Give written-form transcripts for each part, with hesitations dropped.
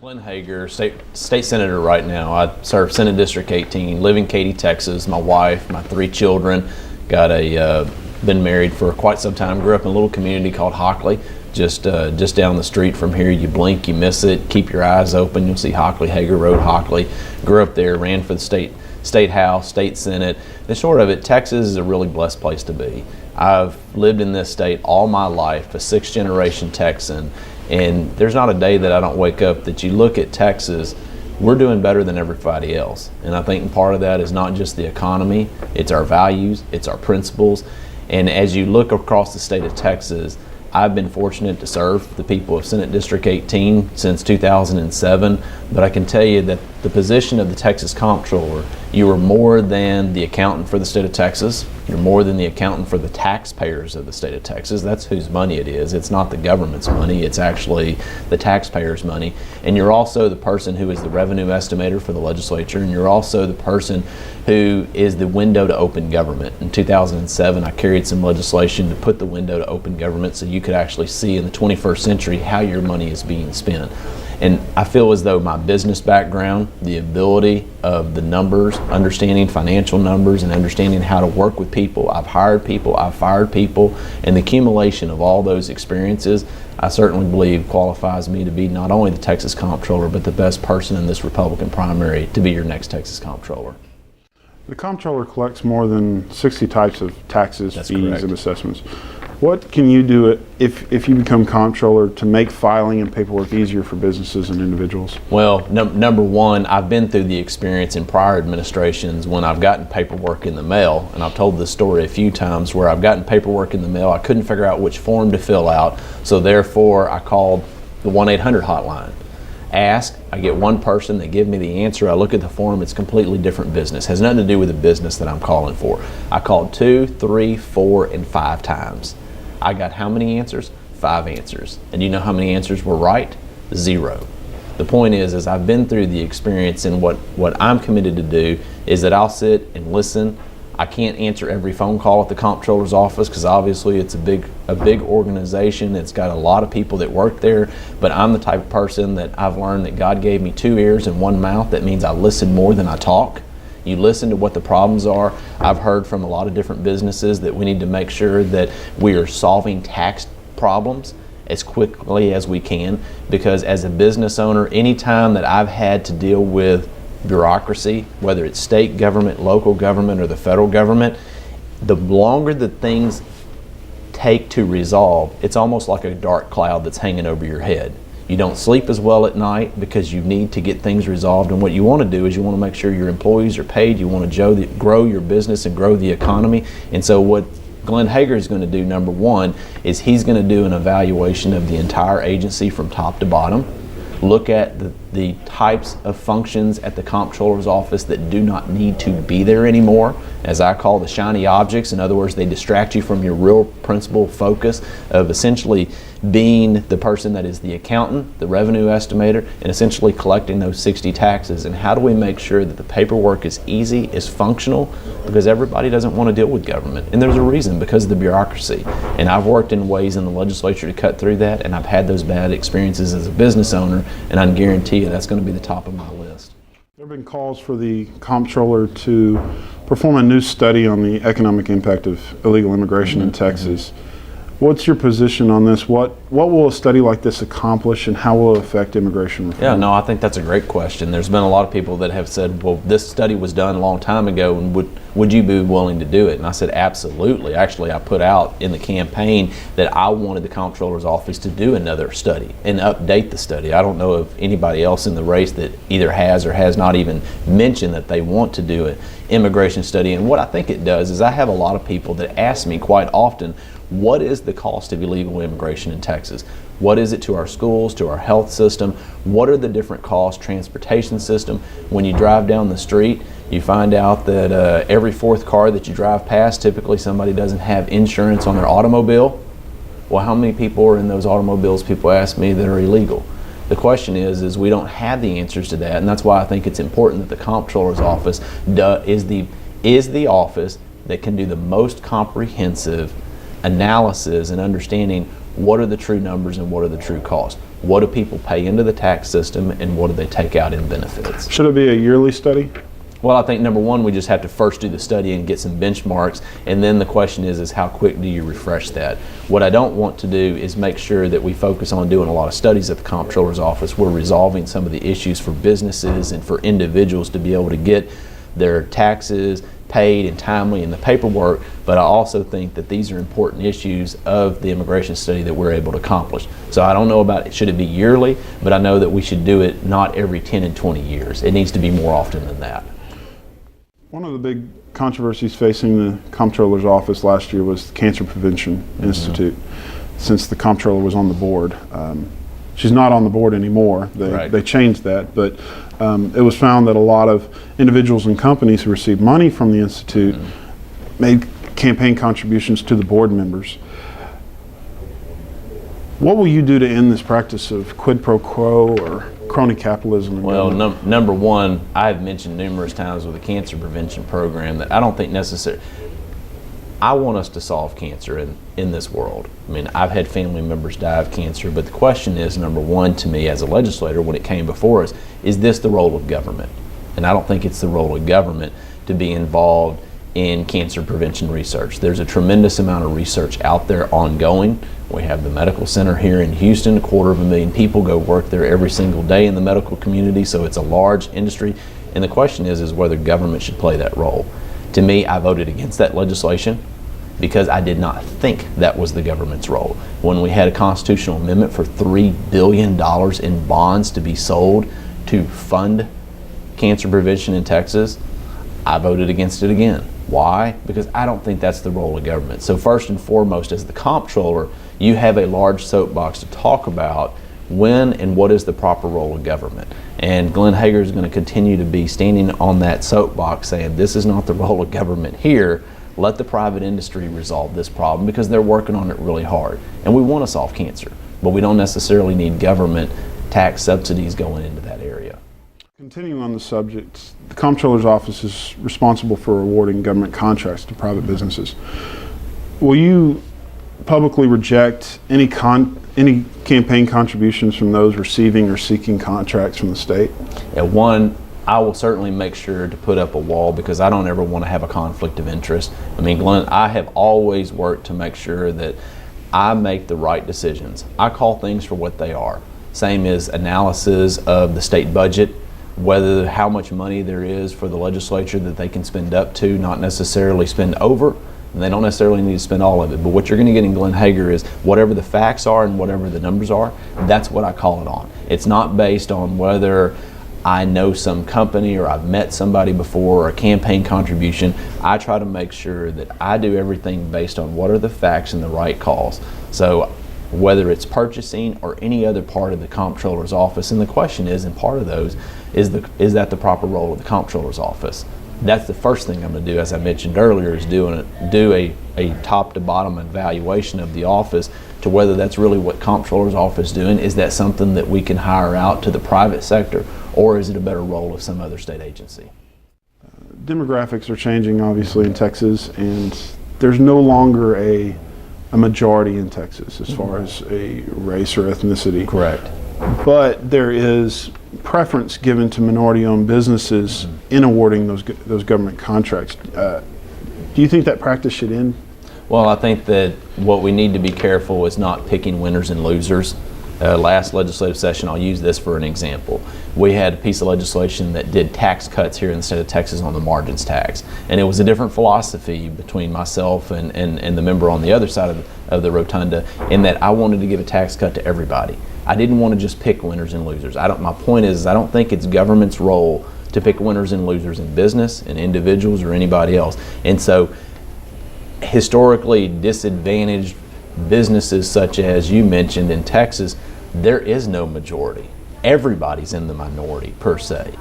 Glenn Hegar, state senator right now. I serve Senate District 18, live in Katy, Texas. My wife, my 3 children, been married for quite some time. Grew up in a little community called Hockley, just down the street from here. You blink, you miss it. Keep your eyes open. You'll see Hockley, Hegar Road, Hockley. Grew up there, ran for the state house, state senate. The short of it, Texas is a really blessed place to be. I've lived in this state all my life, a 6th generation Texan. And there's not a day that I don't wake up that you look at Texas, we're doing better than everybody else. And I think part of that is not just the economy, it's our values, it's our principles. And as you look across the state of Texas, I've been fortunate to serve the people of Senate District 18 since 2007, but I can tell you that the position of the Texas Comptroller, you are more than the accountant for the state of Texas. You're more than the accountant for the taxpayers of the state of Texas. That's whose money it is. It's not the government's money, it's actually the taxpayers' money. And you're also the person who is the revenue estimator for the legislature, and you're also the person who is the window to open government. In 2007, I carried some legislation to put the window to open government so you could actually see in the 21st century how your money is being spent. And I feel as though my business background, the ability of the numbers, understanding financial numbers and understanding how to work with people, I've hired people, I've fired people, and the accumulation of all those experiences, I certainly believe qualifies me to be not only the Texas Comptroller, but the best person in this Republican primary to be your next Texas Comptroller. The Comptroller collects more than 60 types of taxes, That's fees, correct. and assessments. What can you do if you become Comptroller to make filing and paperwork easier for businesses and individuals? Well, number one, I've been through the experience in prior administrations when I've gotten paperwork in the mail, and I've told this story a few times where I've gotten paperwork in the mail, I couldn't figure out which form to fill out, so therefore I called the 1-800 hotline. Ask, I get one person, they give me the answer, I look at the form, it's completely different business. Has nothing to do with the business that I'm calling for. I called 2, 3, 4, and 5 times. I got how many answers? 5 answers. And you know how many answers were right? 0. The point is I've been through the experience, and what I'm committed to do is that I'll sit and listen. I can't answer every phone call at the Comptroller's office because obviously it's a big organization. It's got a lot of people that work there, but I'm the type of person that I've learned that God gave me 2 ears and 1 mouth. That means I listen more than I talk. You listen to what the problems are. I've heard from a lot of different businesses that we need to make sure that we are solving tax problems as quickly as we can, because as a business owner, anytime that I've had to deal with bureaucracy, whether it's state government, local government, or the federal government, the longer the things take to resolve, it's almost like a dark cloud that's hanging over your head. You don't sleep as well at night because you need to get things resolved, and what you want to do is you want to make sure your employees are paid, you want to grow your business and grow the economy. And so what Glenn Hegar is going to do, number one, is he's going to do an evaluation of the entire agency from top to bottom, look at the types of functions at the Comptroller's office that do not need to be there anymore, as I call the shiny objects. In other words, they distract you from your real principal focus of essentially being the person that is the accountant, the revenue estimator, and essentially collecting those 60 taxes. And how do we make sure that the paperwork is easy, is functional, because everybody doesn't want to deal with government. And there's a reason, because of the bureaucracy. And I've worked in ways in the legislature to cut through that, and I've had those bad experiences as a business owner, and I can guarantee you that's going to be the top of my list. There have been calls for the Comptroller to perform a new study on the economic impact of illegal immigration in Texas. What's your position on this? What will a study like this accomplish, and how will it affect immigration reform? Yeah, no, I think that's a great question. There's been a lot of people that have said, well, this study was done a long time ago, and would you be willing to do it? And I said, absolutely. Actually, I put out in the campaign that I wanted the Comptroller's office to do another study and update the study. I don't know of anybody else in the race that either has or has not even mentioned that they want to do an immigration study. And what I think it does is I have a lot of people that ask me quite often, what is the cost of illegal immigration in Texas? What is it to our schools, to our health system? What are the different costs, transportation system? When you drive down the street, you find out that every 4th car that you drive past, typically somebody doesn't have insurance on their automobile. Well, how many people are in those automobiles, people ask me, that are illegal? The question is we don't have the answers to that, and that's why I think it's important that the Comptroller's office is the office that can do the most comprehensive analysis and understanding What are the true numbers and what are the true costs? What do people pay into the tax system and what do they take out in benefits? Should it be a yearly study? Well, I think number one, we just have to first do the study and get some benchmarks, and then the question is how quick do you refresh that? What I don't want to do is make sure that we focus on doing a lot of studies at the Comptroller's office. We're resolving some of the issues for businesses and for individuals to be able to get their taxes paid and timely in the paperwork, but I also think that these are important issues of the immigration study that we're able to accomplish. So I don't know about should it be yearly, but I know that we should do it not every 10 and 20 years. It needs to be more often than that. One of the big controversies facing the Comptroller's office last year was the Cancer Prevention Institute, since the Comptroller was on the board. She's not on the board anymore. They changed that, but it was found that a lot of individuals and companies who received money from the Institute made campaign contributions to the board members. What will you do to end this practice of quid pro quo or crony capitalism? Well, number one, I've mentioned numerous times with the cancer prevention program that I don't think necessary. I want us to solve cancer in this world. I mean, I've had family members die of cancer, but the question is, number one, to me as a legislator, when it came before us, is this the role of government? And I don't think it's the role of government to be involved in cancer prevention research. There's a tremendous amount of research out there ongoing. We have the medical center here in Houston. 250,000 people go work there every single day in the medical community, so it's a large industry. And the question is whether government should play that role. To me, I voted against that legislation because I did not think that was the government's role. When we had a constitutional amendment for $3 billion in bonds to be sold to fund cancer prevention in Texas, I voted against it again. Why? Because I don't think that's the role of government. So first and foremost, as the Comptroller, you have a large soapbox to talk about when and what is the proper role of government. And Glenn Hegar is going to continue to be standing on that soapbox saying this is not the role of government here. Let the private industry resolve this problem because they're working on it really hard. And we want to solve cancer, but we don't necessarily need government tax subsidies going into that area. Continuing on the subject, the Comptroller's office is responsible for awarding government contracts to private businesses. Will you publicly reject any campaign contributions from those receiving or seeking contracts from the state? Yeah, one, I will certainly make sure to put up a wall because I don't ever want to have a conflict of interest. I mean, Glenn, I have always worked to make sure that I make the right decisions. I call things for what they are. Same as analysis of the state budget, how much money there is for the legislature that they can spend up to, not necessarily spend over. And they don't necessarily need to spend all of it. But what you're going to get in Glenn Hegar is whatever the facts are and whatever the numbers are, that's what I call it on. It's not based on whether I know some company or I've met somebody before or a campaign contribution. I try to make sure that I do everything based on what are the facts and the right calls. So whether it's purchasing or any other part of the Comptroller's office, and the question is, and part of those, is that the proper role of the Comptroller's office? That's the first thing I'm going to do, as I mentioned earlier, is do a top to bottom evaluation of the office to whether that's really what Comptroller's office is doing. Is that something that we can hire out to the private sector, or is it a better role of some other state agency? Demographics are changing, obviously, in Texas, and there's no longer a majority in Texas as far as a race or ethnicity. Correct. But there is preference given to minority-owned businesses in awarding those government contracts. Do you think that practice should end? Well, I think that what we need to be careful is not picking winners and losers. Last legislative session, I'll use this for an example. We had a piece of legislation that did tax cuts here in the state of Texas on the margins tax. And it was a different philosophy between myself and the member on the other side of the rotunda, in that I wanted to give a tax cut to everybody. I didn't want to just pick winners and losers. My point is I don't think it's government's role to pick winners and losers in business and individuals or anybody else. And so historically disadvantaged businesses such as you mentioned in Texas, there is no majority. Everybody's in the minority per se.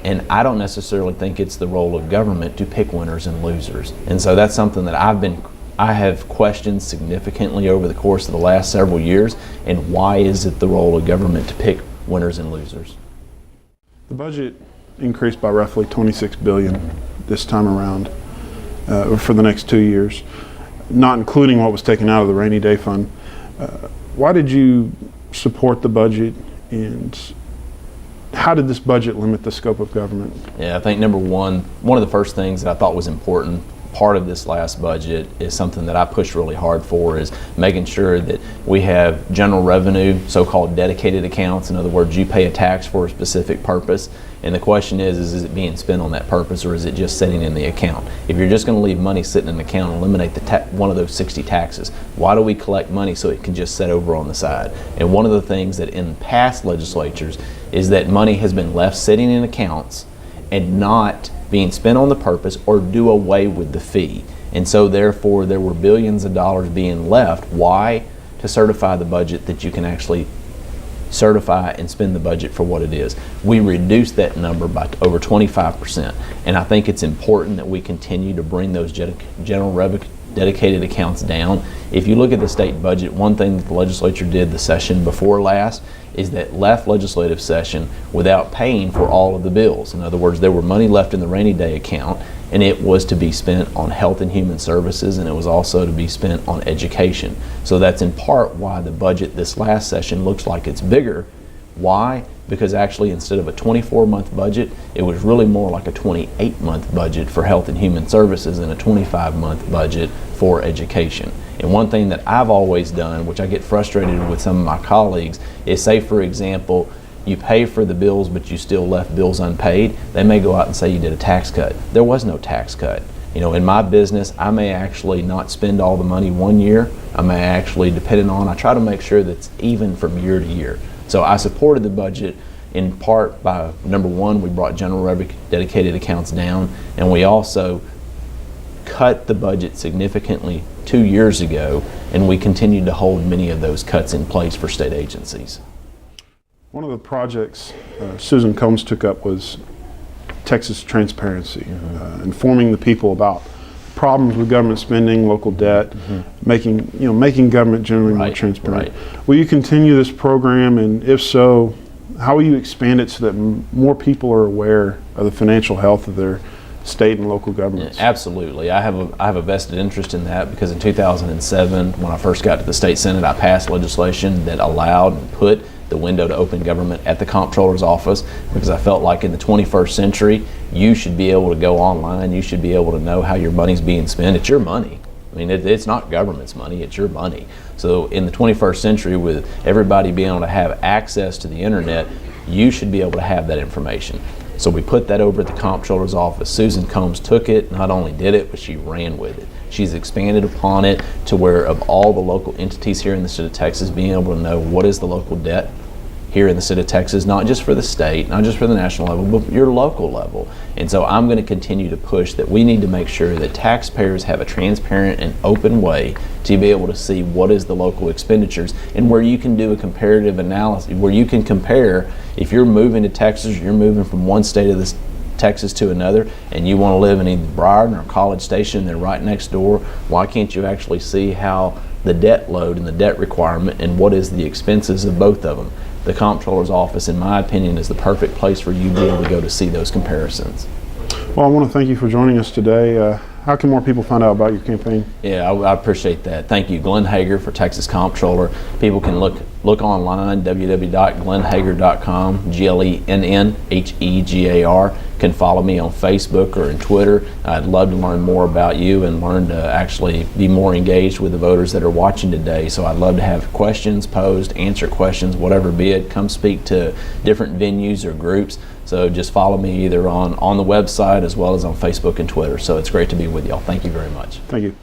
And I don't necessarily think it's the role of government to pick winners and losers. And so that's something that I have questioned significantly over the course of the last several years. And why is it the role of government to pick winners and losers? The budget increased by roughly $26 billion this time around for the next 2 years, not including what was taken out of the rainy day fund. why did you support the budget, and how did this budget limit the scope of government? Yeah, I think number one of the first things that I thought was important part of this last budget is something that I pushed really hard for, is making sure that we have general revenue, so-called dedicated accounts. In other words, you pay a tax for a specific purpose, and the question is it being spent on that purpose, or is it just sitting in the account? If you're just going to leave money sitting in an account, eliminate one of those 60 taxes. Why do we collect money so it can just sit over on the side? And one of the things that in past legislatures is that money has been left sitting in accounts and not being spent on the purpose, or do away with the fee. And so therefore there were billions of dollars being left. Why? To certify the budget that you can actually certify and spend the budget for what it is. We reduced that number by over 25%. And I think it's important that we continue to bring those general revenue dedicated accounts down. If you look at the state budget, one thing that the legislature did the session before last is that left legislative session without paying for all of the bills. In other words, there were money left in the rainy day account, and it was to be spent on health and human services, and it was also to be spent on education. So that's in part why the budget this last session looks like it's bigger. Why? Because actually instead of a 24-month budget, it was really more like a 28-month budget for health and human services and a 25-month budget for education. And one thing that I've always done, which I get frustrated with some of my colleagues, is say, for example, you pay for the bills but you still left bills unpaid. They may go out and say you did a tax cut. There was no tax cut. You know, in my business, I may actually not spend all the money one year. I may actually, I try to make sure that's even from year to year. So I supported the budget in part by, number one, we brought general revenue dedicated accounts down, and we also cut the budget significantly 2 years ago, and we continued to hold many of those cuts in place for state agencies. One of the projects Susan Combs took up was Texas transparency, informing the people about problems with government spending, local debt, making government generally more transparent. Will you continue this program, and if so, how will you expand it so that more people are aware of the financial health of their state and local governments? Yeah, absolutely. I have a vested interest in that, because in 2007, when I first got to the state Senate, I passed legislation that allowed and put the window to open government at the Comptroller's office, because I felt like in the 21st century, you should be able to go online, you should be able to know how your money's being spent. It's your money. I mean, it's not government's money, it's your money. So in the 21st century, with everybody being able to have access to the internet, you should be able to have that information. So we put that over at the Comptroller's office. Susan Combs took it, not only did it, but she ran with it. She's expanded upon it to where of all the local entities here in the state of Texas being able to know what is the local debt here in the state of Texas, not just for the state, not just for the national level, but your local level. And so I'm going to continue to push that we need to make sure that taxpayers have a transparent and open way to be able to see what is the local expenditures, and where you can do a comparative analysis, where you can compare if you're moving to Texas, or you're moving from one state of this Texas to another, and you want to live in either Bryan or College Station, they're right next door. Why can't you actually see how the debt load and the debt requirement and what is the expenses of both of them? The Comptroller's office, in my opinion, is the perfect place for you to be able to go to see those comparisons. Well, I want to thank you for joining us today. How can more people find out about your campaign? Yeah, I appreciate that. Thank you, Glenn Hegar for Texas Comptroller. People can look online, www.glennhegar.com, GLENNHEGAR. Can follow me on Facebook or in Twitter. I'd love to learn more about you and learn to actually be more engaged with the voters that are watching today. So I'd love to have questions posed, answer questions, whatever be it. Come speak to different venues or groups. So just follow me either on the website as well as on Facebook and Twitter. So it's great to be with y'all. Thank you very much. Thank you.